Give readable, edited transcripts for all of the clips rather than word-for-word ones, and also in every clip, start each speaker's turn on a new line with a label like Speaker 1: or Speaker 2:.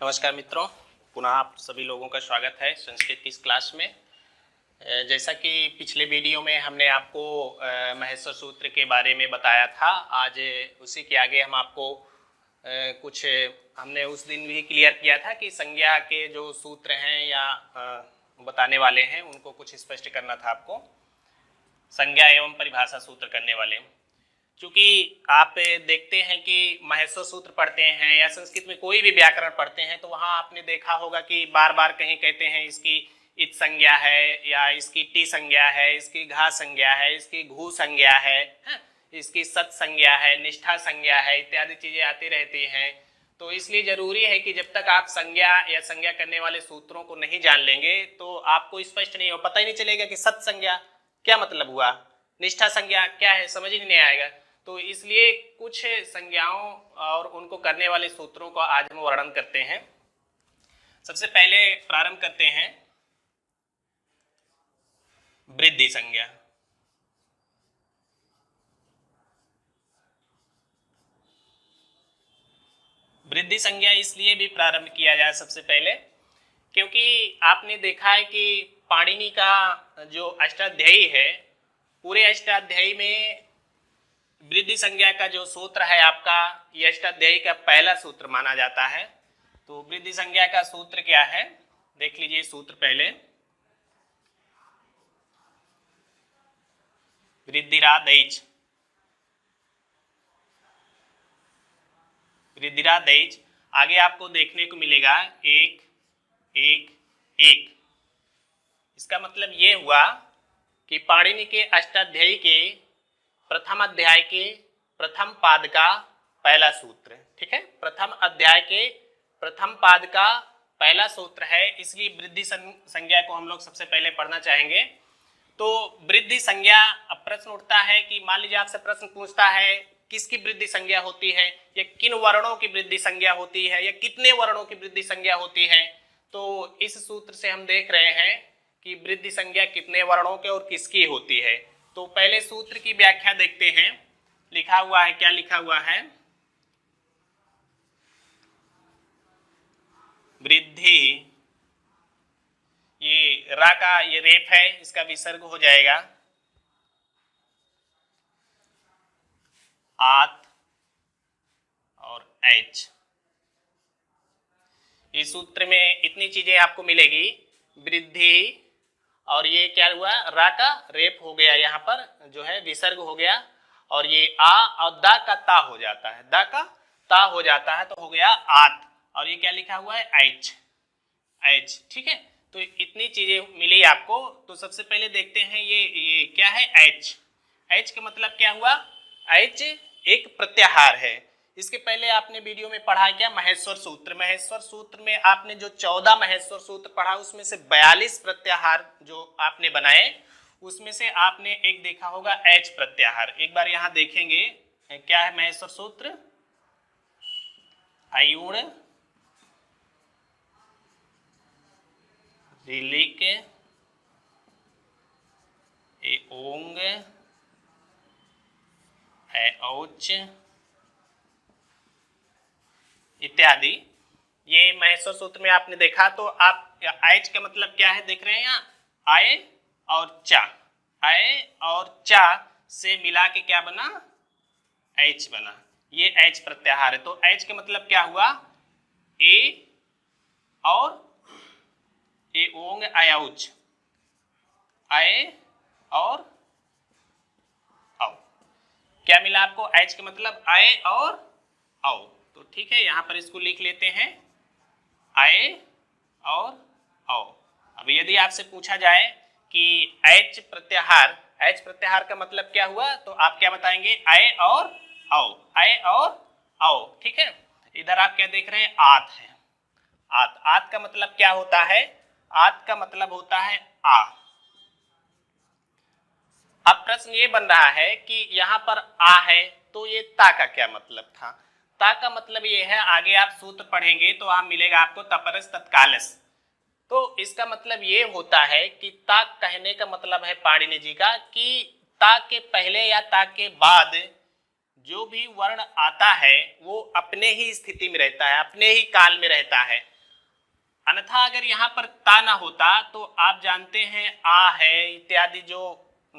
Speaker 1: नमस्कार मित्रों, पुनः आप सभी लोगों का स्वागत है संस्कृत की इस क्लास में। जैसा कि पिछले वीडियो में हमने आपको महेश्वर सूत्र के बारे में बताया था, आज उसी के आगे हम आपको कुछ हमने उस दिन भी क्लियर किया था कि संज्ञा के जो सूत्र हैं या बताने वाले हैं उनको कुछ स्पष्ट करना था आपको। संज्ञा एवं परिभाषा सूत्र करने वाले, चूँकि आप देखते हैं कि महेश्वर सूत्र पढ़ते हैं या संस्कृत में कोई भी व्याकरण पढ़ते हैं तो वहाँ आपने देखा होगा कि बार बार कहीं कहते हैं इसकी इत संज्ञा है या इसकी टी संज्ञा है, इसकी घा संज्ञा है, इसकी घू संज्ञा है, इसकी सत संज्ञा है, निष्ठा संज्ञा है, इत्यादि चीज़ें आती रहती हैं। तो इसलिए ज़रूरी है कि जब तक आप संज्ञा या संज्ञा करने वाले सूत्रों को नहीं जान लेंगे तो आपको स्पष्ट नहीं हो, पता ही नहीं चलेगा कि सत संज्ञा क्या मतलब हुआ, निष्ठा संज्ञा क्या है, समझ ही नहीं आएगा। तो इसलिए कुछ संज्ञाओं और उनको करने वाले सूत्रों को आज हम वर्णन करते हैं। सबसे पहले प्रारंभ करते हैं वृद्धि संज्ञा। वृद्धि संज्ञा इसलिए भी प्रारंभ किया जाए सबसे पहले क्योंकि आपने देखा है कि पाणिनि का जो अष्टाध्यायी है, पूरे अष्टाध्यायी में वृद्धि संज्ञा का जो सूत्र है आपका, ये अष्टाध्यायी का पहला सूत्र माना जाता है। तो वृद्धि संज्ञा का सूत्र क्या है, देख लीजिए सूत्र पहले। वृद्धिरादैच, वृद्धिरादैच, आगे आपको देखने को मिलेगा एक एक एक। इसका मतलब ये हुआ कि पाणिनि के अष्टाध्यायी के प्रथम अध्याय के प्रथम पाद का पहला सूत्र, ठीक है, प्रथम अध्याय के प्रथम पाद का पहला सूत्र है, इसलिए वृद्धि संज्ञा को हम लोग सबसे पहले पढ़ना चाहेंगे। तो वृद्धि संज्ञा, अब प्रश्न उठता है कि मान लीजिए आपसे प्रश्न पूछता है किसकी वृद्धि संज्ञा होती है या किन वर्णों की वृद्धि संज्ञा होती है या कितने वर्णों की वृद्धि संज्ञा होती है। तो इस सूत्र से हम देख रहे हैं कि वृद्धि संज्ञा कितने वर्णों के और किसकी होती है। तो पहले सूत्र की व्याख्या देखते हैं। लिखा हुआ है, क्या लिखा हुआ है, वृद्धि, ये रा का ये रेफ है, इसका विसर्ग हो जाएगा आत और एच। इस सूत्र में इतनी चीजें आपको मिलेगी, वृद्धि, और ये क्या हुआ, रा का रेप हो गया, यहाँ पर जो है विसर्ग हो गया, और ये आ और दा का ता हो जाता है, दा का ता हो जाता है तो हो गया आत, और ये क्या लिखा हुआ है एच, एच, ठीक है। तो इतनी चीजें मिली आपको। तो सबसे पहले देखते हैं ये क्या है, एच। एच का मतलब क्या हुआ, एच एक प्रत्याहार है। इसके पहले आपने वीडियो में पढ़ा क्या, महेश्वर सूत्र। महेश्वर सूत्र में आपने जो 14 महेश्वर सूत्र पढ़ा उसमें से 42 प्रत्याहार जो आपने बनाए, उसमें से आपने एक देखा होगा एच प्रत्याहार। एक बार यहाँ देखेंगे क्या है महेश्वर सूत्र, अयुण, ऋलिक, ओंग, औच इत्यादि। ये महेश्वर सूत्र में आपने देखा। तो आप एच का मतलब क्या है देख रहे हैं यहाँ, आए और चा, आए और चा से मिला के क्या बना, एच बना, ये एच प्रत्याहार है। तो एच का मतलब क्या हुआ, ए और ए ओंग आयाउच, आए और औ, क्या मिला आपको, एच का मतलब आए और औ। तो ठीक है, यहां पर इसको लिख लेते हैं, आए और औ। अब यदि आपसे पूछा जाए कि एच प्रत्याहार, एच प्रत्याहार का मतलब क्या हुआ, तो आप क्या बताएंगे, आए और औ, आए और औ, ठीक है। इधर आप क्या देख रहे हैं, आत है, आत। आत का मतलब क्या होता है, आत का मतलब होता है आ। अब प्रश्न ये बन रहा है कि यहाँ पर आ है तो ये ता का क्या मतलब था। ता का मतलब ये है, आगे आप सूत्र पढ़ेंगे तो वहां मिलेगा आपको तपरस तत्कालस। तो इसका मतलब ये होता है कि ता कहने का मतलब है पाणिनि जी का कि ता के पहले या ता के बाद जो भी वर्ण आता है वो अपने ही स्थिति में रहता है, अपने ही काल में रहता है। अन्यथा अगर यहाँ पर ता ना होता तो आप जानते हैं आ है इत्यादि जो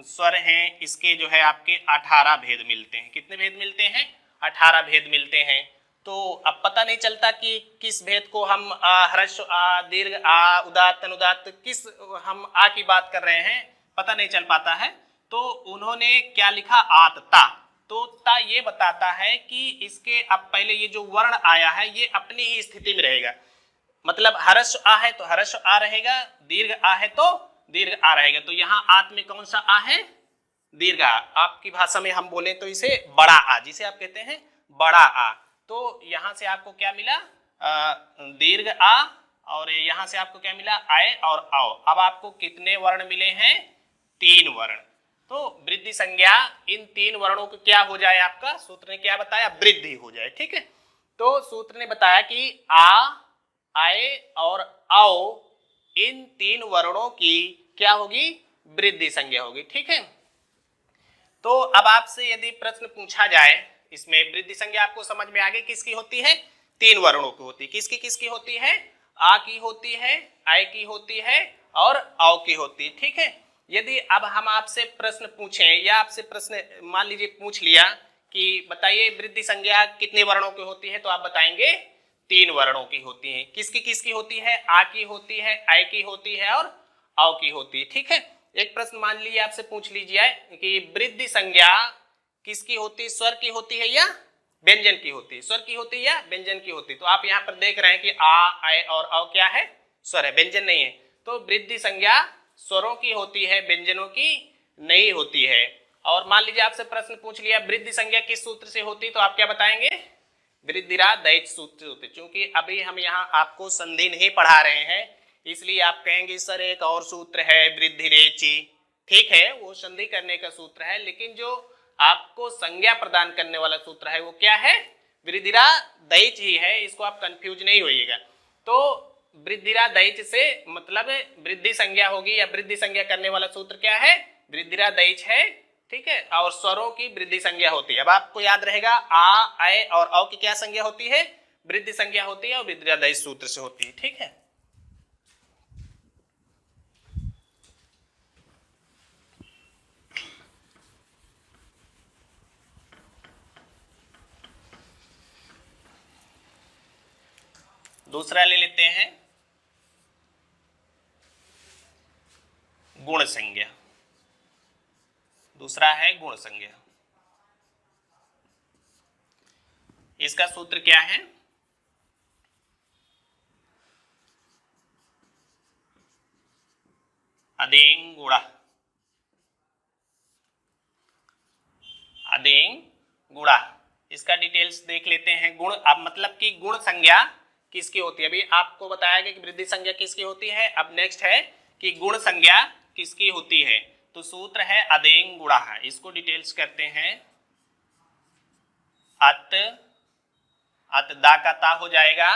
Speaker 1: स्वर हैं इसके जो है आपके 18 भेद मिलते हैं। कितने भेद मिलते हैं? 18 भेद मिलते हैं। तो अब पता नहीं चलता कि किस भेद को हम ह्रस्व आ, दीर्घ आ, उदात्त अनुदात्त किस हम आ की बात कर रहे हैं, पता नहीं चल पाता है। तो उन्होंने क्या लिखा? आत ता। तो ता ये बताता है कि इसके अब पहले ये जो वर्ण आया है ये अपनी ही स्थिति में रहेगा, मतलब ह्रस्व आ है तो ह्रस्व आ रहेगा, दीर्घ आ है तो दीर्घ आ रहेगा। तो यहाँ आत में कौन सा आ है? दीर्घ आ। आपकी भाषा में हम बोले तो इसे बड़ा आ, जिसे आप कहते हैं बड़ा आ। तो यहाँ से आपको क्या मिला? दीर्घ आ। और यहाँ से आपको क्या मिला? आए और आओ। अब आपको कितने वर्ण मिले हैं? 3 वर्ण। तो वृद्धि संज्ञा इन 3 वर्णों को क्या हो जाए? आपका सूत्र ने क्या बताया? वृद्धि हो जाए। ठीक है, तो सूत्र ने बताया कि आ, आए और आओ इन 3 वर्णों की क्या होगी? वृद्धि संज्ञा होगी। ठीक है, तो अब आपसे यदि प्रश्न पूछा जाए, इसमें वृद्धि संज्ञा आपको समझ में आ गई किसकी होती है? 3 वर्णों की होती है। किसकी किसकी होती है? आ की होती है, आय की होती है और आओ की होती है। ठीक है, यदि अब हम आपसे प्रश्न पूछें या आपसे प्रश्न मान लीजिए पूछ लिया कि बताइए वृद्धि संज्ञा कितने वर्णों की होती है, तो आप बताएंगे 3 वर्णों की होती है। किसकी किसकी होती है? आ की होती है, आय की होती है और आओ की होती है। ठीक है, एक प्रश्न मान लीजिए आपसे पूछ लीजिए कि वृद्धि संज्ञा किसकी होती है? स्वर की होती है या व्यंजन की होती है? स्वर की होती है या व्यंजन की होती है? तो आप यहाँ पर देख रहे हैं कि आ, आय और आओ क्या है? स्वर है, व्यंजन नहीं है। तो वृद्धि संज्ञा स्वरों की होती है, व्यंजनों की नहीं होती है। और मान लीजिए आपसे प्रश्न पूछ लिया वृद्धि संज्ञा किस सूत्र से होती, तो आप क्या बताएंगे? वृद्धिरा दैच सूत्र होते। क्योंकि अभी हम यहाँ आपको संधि नहीं पढ़ा रहे हैं, इसलिए आप कहेंगे सर एक और सूत्र है वृद्धि रेची। ठीक है, वो संधि करने का सूत्र है, लेकिन जो आपको संज्ञा प्रदान करने वाला सूत्र है वो क्या है? वृद्धिरा दैच ही है। इसको आप कंफ्यूज नहीं होइएगा। तो वृद्धिरा दैच से मतलब वृद्धि संज्ञा होगी या वृद्धि संज्ञा करने वाला सूत्र क्या है? वृद्धिरा दैच है। ठीक है, और स्वरों की वृद्धि संज्ञा होती है। अब आपको याद रहेगा आ, आय और औ की क्या संज्ञा होती है? वृद्धि संज्ञा होती है और वृद्धिरा दैच सूत्र से होती है। ठीक है, दूसरा ले लेते हैं गुण संज्ञा। दूसरा है गुण संज्ञा। इसका सूत्र क्या है? अदेंग गुणा। अदेंग गुणा, इसका डिटेल्स देख लेते हैं। गुण अब मतलब कि गुण संज्ञा किसकी होती है? अभी आपको बताया गया कि वृद्धि संज्ञा किसकी होती है। अब नेक्स्ट है कि गुण संज्ञा किसकी होती है। तो सूत्र है अदेंग गुणा। इसको डिटेल्स करते हैं। अत, अत दा का ता हो जाएगा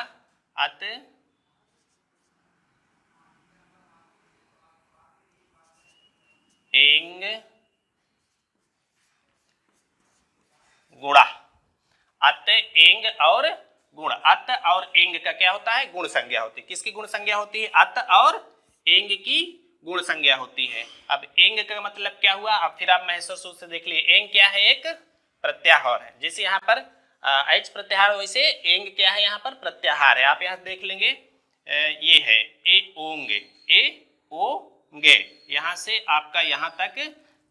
Speaker 1: अत एंग गुणा। अत एंग और गुण। अत और एंग का क्या होता है? गुण संज्ञा होती है। किसकी गुण संज्ञा होती है? अत और एंग की गुण संज्ञा होती है। अब एंग का मतलब क्या हुआ? अब फिर आप महसूस से देख लिए। एंग क्या है? एक प्रत्याहार है। जैसे यहाँ पर एच प्रत्याहार, वैसे एंग क्या है? यहाँ पर प्रत्याहार है। आप यहाँ देख लेंगे ये है ए ओंगे, ए ओंगे। यहाँ से आपका यहाँ तक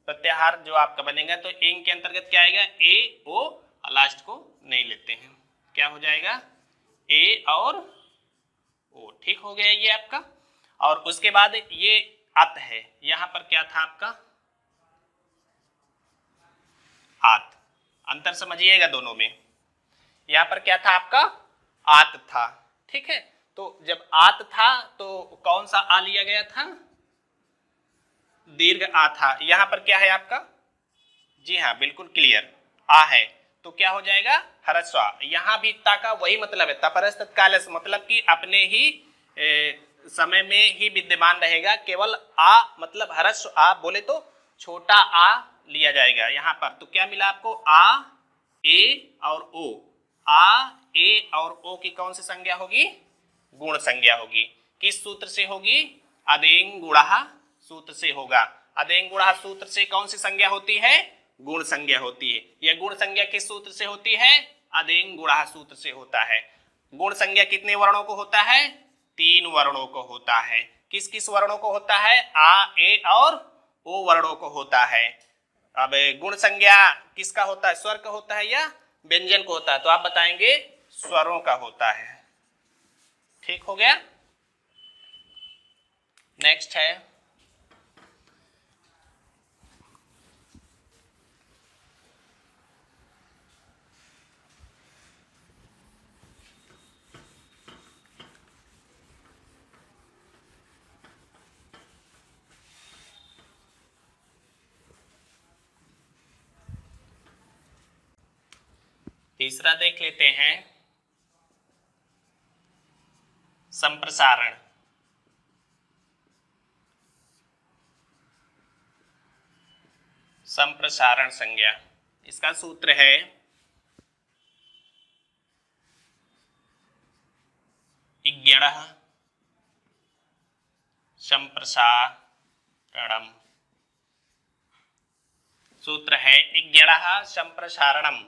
Speaker 1: प्रत्याहार जो आपका बनेगा, तो एंग के अंतर्गत क्या आएगा? ए ओ, लास्ट को नहीं लेते हैं, क्या हो जाएगा? ए और ओ। ठीक हो गया ये आपका। और उसके बाद ये अत है, यहां पर क्या था आपका? आत। अंतर समझिएगा दोनों में। यहां पर क्या था आपका? आत था। ठीक है, तो जब आत था तो कौन सा आ लिया गया था? दीर्घ आ था। यहां पर क्या है आपका? जी हाँ, बिल्कुल क्लियर, आ है। तो क्या हो जाएगा? ह्रस्व आ। यहां भी ता का वही मतलब है, तपरस तत्काल, मतलब कि अपने ही समय में ही विद्यमान रहेगा। केवल आ मतलब ह्रस्व आ बोले तो छोटा आ लिया जाएगा यहाँ पर। तो क्या मिला आपको? आ, ए और ओ। आ, ए और ओ की कौन सी संज्ञा होगी? गुण संज्ञा होगी। किस सूत्र से होगी? अदेंग गुणा सूत्र से होगा। अदेंग गुणा सूत्र से कौन सी संज्ञा होती है? गुण संज्ञा होती है। यह गुण संज्ञा किस सूत्र से होती है? अदेंग गुणा सूत्र से होता है। गुण संज्ञा कितने वर्णों को होता है? 3 वर्णों को होता है। किस किस वर्णों को होता है? आ, ए और ओ वर्णों को होता है। अब गुण संज्ञा किसका होता है? स्वर का होता है या व्यंजन को होता है? तो आप बताएंगे स्वरों का होता है। ठीक हो गया। नेक्स्ट है तीसरा, देख लेते हैं संप्रसारण। संप्रसारण संज्ञा, इसका सूत्र है इग्यणः संप्रसारणम्। सूत्र है इग्यणः संप्रसारणम्।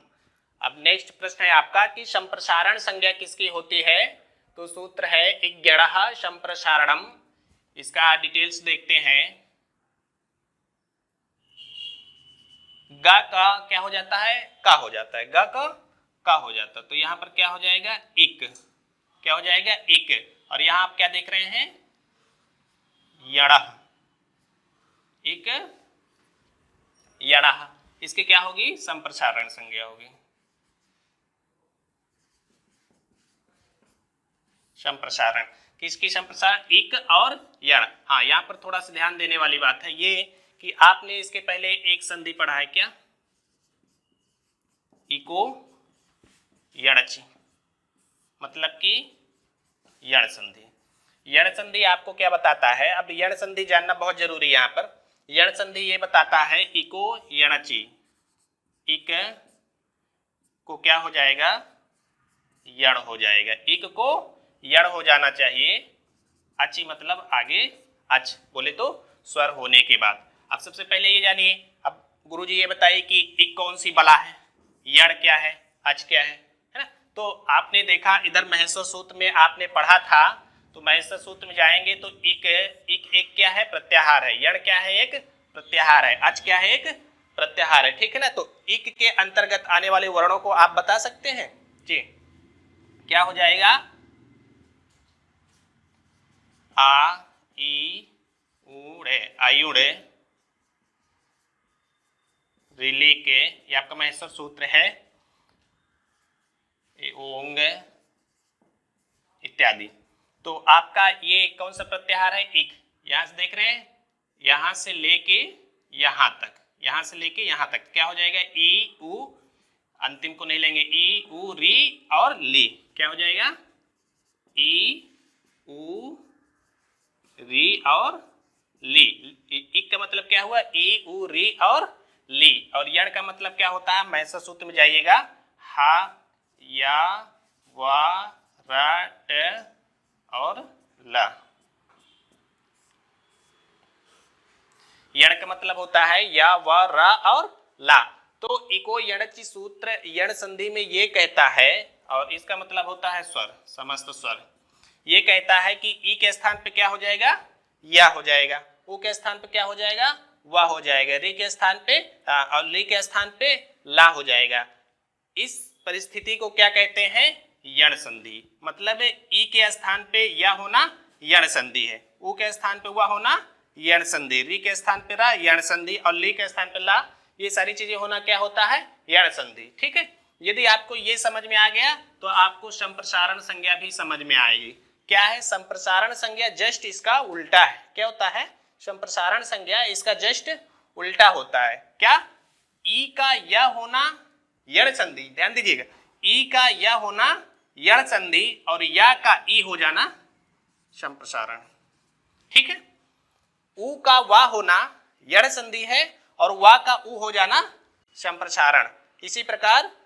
Speaker 1: अब नेक्स्ट प्रश्न है आपका कि संप्रसारण संज्ञा किसकी होती है? तो सूत्र है इग्यणः संप्रसारणम्। इसका डिटेल्स देखते हैं। ग का क्या हो जाता है? का हो जाता है। ग का हो जाता है। तो यहां पर क्या हो जाएगा? इक। क्या हो जाएगा? इक। और यहां आप क्या देख रहे हैं? यणः। इक यणः। इसकी क्या होगी? संप्रसारण संज्ञा होगी। संप्रसारण किसकी? संप्रसारण इक और यण। हाँ, यहां पर थोड़ा सा ध्यान देने वाली बात है ये कि आपने इसके पहले एक संधि पढ़ा है क्या? इको यणचि, मतलब कि यण संधि। यण संधि आपको क्या बताता है? अब यण संधि जानना बहुत जरूरी है। यहां पर यण संधि ये बताता है इको यणचि। इक को क्या हो जाएगा? यण हो जाएगा। इक को यण हो जाना चाहिए। अचि मतलब आगे अच बोले तो स्वर होने के बाद। अब सबसे पहले ये जानिए, अब गुरुजी ये बताइए कि इक कौन सी बला है, यण क्या है, अच क्या है ना? तो आपने देखा इधर महेश्वर सूत्र में आपने पढ़ा था, तो महेश्वर सूत्र में जाएंगे तो इक एक क्या है? प्रत्याहार है। यण क्या है? एक प्रत्याहार है। अच क्या है? एक प्रत्याहार है। ठीक है ना? तो इक के अंतर्गत आने वाले वर्णों को आप बता सकते हैं जी। क्या हो जाएगा? आ, ई, ऊड़े, आयुड़े, रिली के, ये आपका महेश्वर सूत्र है, ओंग इत्यादि। तो आपका ये कौन सा प्रत्याहार है? इक। यहां से देख रहे हैं, यहां से लेके यहां तक, यहां से लेके यहां तक क्या हो जाएगा? ई उ, अंतिम को नहीं लेंगे, ई उ री और ली। क्या हो जाएगा? ई उ री और ली। इक का मतलब क्या हुआ? ई उ री और ली। और यण का मतलब क्या होता है? महेश्वर सूत्र में जाइएगा, हा या वा रा ट और ला। यण का मतलब होता है या व रा और ला। तो इको यणचि सूत्र यण संधि में ये कहता है, और इसका मतलब होता है स्वर, समस्त स्वर। ये कहता है कि ई के स्थान पे क्या हो जाएगा? या हो जाएगा। उ के स्थान पे क्या हो जाएगा? वा हो जाएगा। री के स्थान पे और ली के स्थान पे ला हो जाएगा। इस परिस्थिति को क्या कहते हैं? यण संधि। मतलब ई के स्थान पे या होना यण संधि है, उ के स्थान पे वा होना यण संधि, री के स्थान पे रा यण संधि और ली के स्थान पे ला, ये सारी चीजें होना क्या होता है? यण संधि। ठीक है। यदि आपको ये समझ में आ गया तो आपको संप्रसारण संज्ञा भी समझ में आएगी। क्या है संप्रसारण संज्ञा? जस्ट इसका उल्टा है। क्या होता है? संप्रसारण संज्ञा इसका जस्ट उल्टा होता है। क्या? ई का या होना यण संधि, ध्यान दीजिएगा, ई का या होना यण संधि और या का ई हो जाना संप्रसारण। ठीक है। उ का वा होना यण संधि है और वा का उ हो जाना संप्रसारण। इसी प्रकार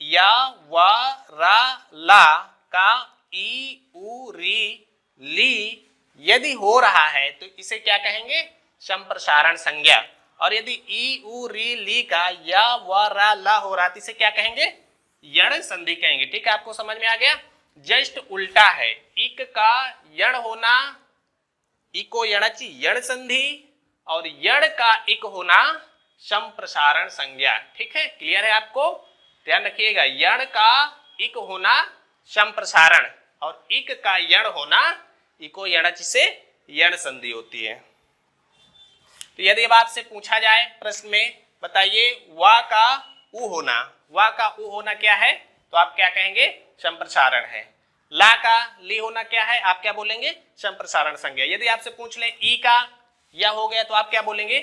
Speaker 1: या वा रा ला का ई उ री ली यदि हो रहा है तो इसे क्या कहेंगे? संप्रसारण संज्ञा। और यदि ई उ री ली का या व रा ला हो रहा तो इसे क्या कहेंगे? यण संधि कहेंगे। ठीक है, आपको समझ में आ गया? जस्ट उल्टा है, इक का यण होना, इको यणचि यण संधि, और यण का इक होना संप्रसारण संज्ञा। ठीक है, क्लियर है आपको? ध्यान रखिएगा, यण का इक होना संप्रसारण और इक का यण होना इको यणच से यण संधि होती है। तो यदि अब आपसे पूछा जाए प्रश्न में, बताइए वा का उ होना, वा का उ होना क्या है? तो आप क्या कहेंगे? संप्रसारण है। ला का ली होना क्या है? आप क्या बोलेंगे? संप्रसारण संज्ञा। यदि आपसे पूछ ले ई का या हो गया तो आप क्या बोलेंगे?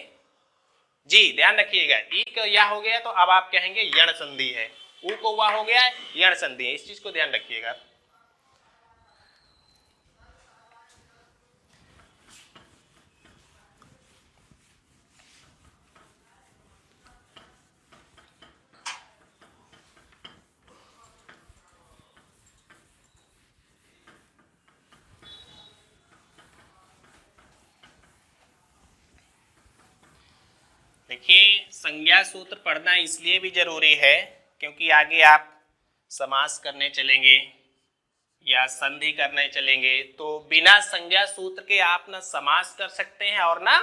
Speaker 1: जी ध्यान रखिएगा, ई का या हो गया तो अब आप कहेंगे यण संधि है, उ को वा हो गया यण संधि है। इस चीज को ध्यान रखिएगा। देखिए, संज्ञा सूत्र पढ़ना इसलिए भी जरूरी है क्योंकि आगे आप समास करने चलेंगे या संधि करने चलेंगे तो बिना संज्ञा सूत्र के आप ना समास कर सकते हैं और ना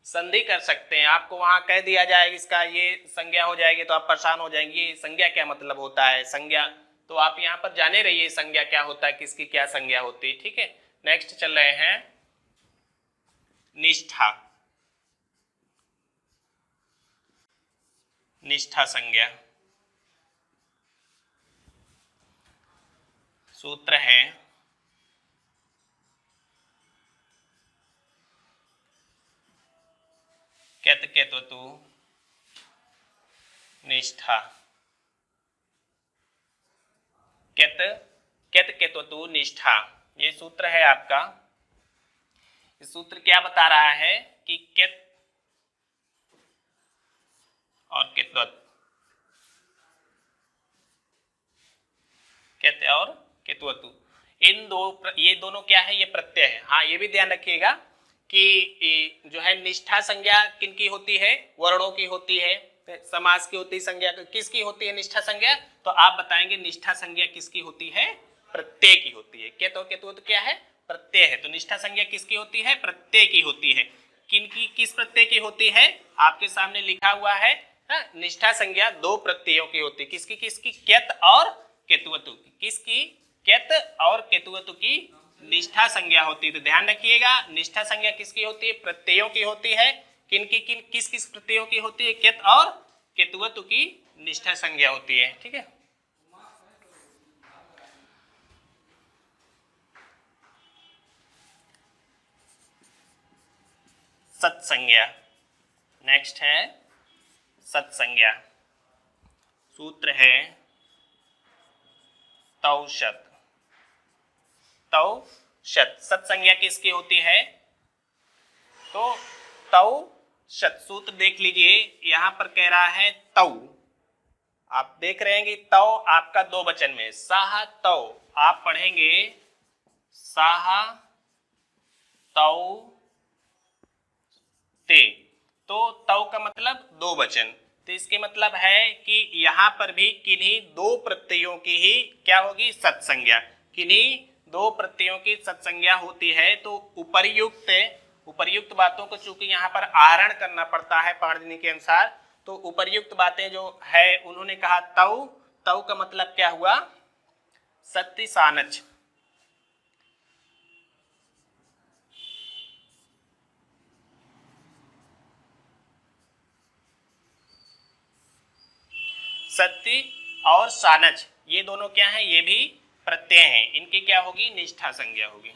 Speaker 1: संधि कर सकते हैं। आपको वहां कह दिया जाएगा इसका ये संज्ञा हो जाएगी तो आप परेशान हो जाएंगे, संज्ञा क्या मतलब होता है संज्ञा, तो आप यहाँ पर जाने रहिए संज्ञा क्या होता है, किसकी क्या संज्ञा होती है। ठीक है, नेक्स्ट चल रहे हैं निष्ठा। निष्ठा संज्ञा सूत्र है कैत केतवतु निष्ठा। कैत कैत केतवतु निष्ठा, ये सूत्र है आपका। इस सूत्र क्या बता रहा है कि कैत और केतवत, कैत और केतवतु, इन दो ये दोनों क्या है? ये प्रत्यय है। हाँ, ये भी ध्यान रखिएगा कि जो है निष्ठा संज्ञा किनकी होती है? वर्णों की होती है। समास की होती है संज्ञा, किसकी होती है निष्ठा संज्ञा? तो आप बताएंगे निष्ठा संज्ञा किसकी होती है? प्रत्यय की होती है। कैत और केतवत क्या है? प्रत्यय है। तो निष्ठा संज्ञा किसकी होती है? प्रत्यय की होती है। किनकी, किस प्रत्यय की होती है? आपके सामने लिखा हुआ है निष्ठा संज्ञा दो प्रत्ययों की होती है। किसकी किसकी? कैत और केतवतु की। किसकी? कैत और केतवतु की निष्ठा संज्ञा होती है। तो ध्यान रखिएगा, निष्ठा संज्ञा किसकी होती है? प्रत्ययों की होती है। किनकी किस किस प्रत्ययों की होती है? कैत और केतवतु की निष्ठा संज्ञा होती है। ठीक है, सत्संज्ञा। नेक्स्ट है सत्संज्ञा। सूत्र है तौशत। तौशत सत्संज्ञा किसकी होती है? तो तौशत सूत्र देख लीजिए, यहां पर कह रहा है तौ। आप देख रहे हैं कि तौ आपका दो वचन में, साह तौ, आप पढ़ेंगे साह तौ ते, तो तौ का मतलब दो वचन। तो इसके मतलब है कि यहां पर भी किन्हीं दो प्रत्ययों की ही क्या होगी? सत्संज्ञा। किन्हीं दो प्रत्ययों की सत्संज्ञा होती है। तो उपर्युक्त बातों को चूंकि यहाँ पर आहरण करना पड़ता है पाणिनि के अनुसार, तो उपर्युक्त बातें जो है उन्होंने कहा तौ। तौ का मतलब क्या हुआ? सत्य सानच। सत्य और सानच ये दोनों क्या हैं? ये भी प्रत्यय हैं। इनकी क्या होगी? निष्ठा संज्ञा होगी।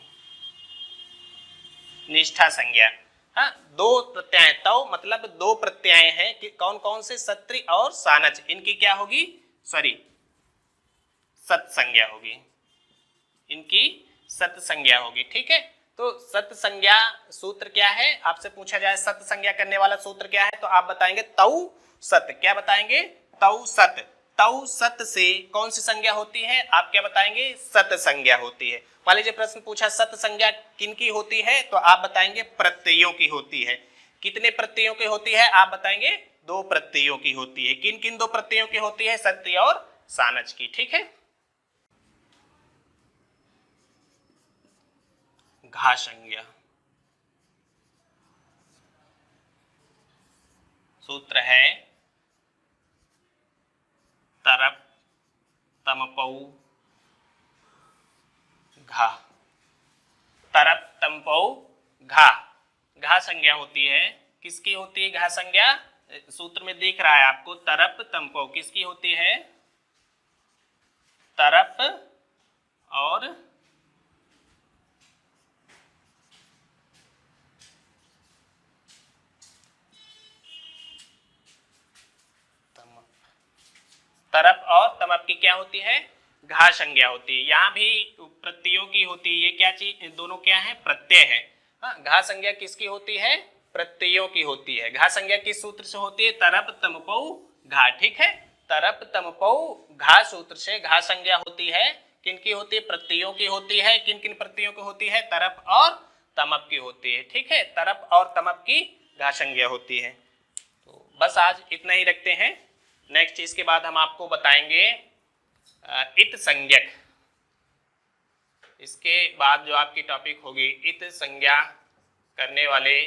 Speaker 1: निष्ठा संज्ञा, हाँ, दो प्रत्यय। तौ मतलब दो प्रत्यय हैं कि कौन कौन से? सत्रि और सानच। इनकी क्या होगी? सॉरी, सत संज्ञा होगी। इनकी सत संज्ञा होगी। ठीक है, तो सत संज्ञा सूत्र क्या है? आपसे पूछा जाए सत संज्ञा करने वाला सूत्र क्या है तो आप बताएंगे तौ सत। क्या बताएंगे? तौ सत। तौ सत से कौन सी संज्ञा होती है? आप क्या बताएंगे? सत संज्ञा होती है। मान लीजिए प्रश्न पूछा सत संज्ञा किनकी होती है, तो आप बताएंगे प्रत्ययों की होती है। कितने प्रत्ययों की होती है? आप बताएंगे 2 प्रत्ययों की होती है। किन किन 2 प्रत्ययों की होती है? सत्य और सानच की। ठीक है। घा संज्ञा सूत्र है तरप तमपौ घा। तरप तमपौ घा। घा संज्ञा होती है। किसकी होती है घा संज्ञा? सूत्र में दिख रहा है आपको, तरप तमपौ किसकी होती है? तरप और तमप। तरप और तमप की क्या होती है? घा संज्ञा होती है। यहाँ भी प्रत्ययों की होती है। ये क्या चीज, दोनों क्या है? प्रत्यय है। हाँ, घा संज्ञा किसकी होती है? प्रत्ययों की होती है। घा संज्ञा किस सूत्र से होती है? तरप तमपौ घा। ठीक है। तरप तमपौ घा सूत्र से घा संज्ञा होती है। किनकी होती है? प्रत्ययों की होती है। किन किन प्रत्ययों की होती है? तरप और तमप की होती है। ठीक है। तरप और तमप की घा संज्ञा होती है। तो बस आज इतना ही रखते हैं। नेक्स्ट इसके बाद हम आपको बताएंगे इत संज्ञक। इसके बाद जो आपकी टॉपिक होगी, इत संज्ञा करने वाले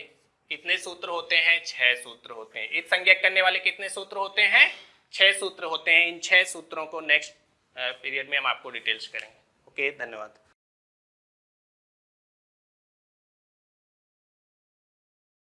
Speaker 1: कितने सूत्र होते हैं? 6 सूत्र होते हैं। इत संज्ञक करने वाले कितने सूत्र होते हैं? 6 सूत्र होते हैं। इन 6 सूत्रों को नेक्स्ट पीरियड में हम आपको डिटेल्स करेंगे। ओके, धन्यवाद।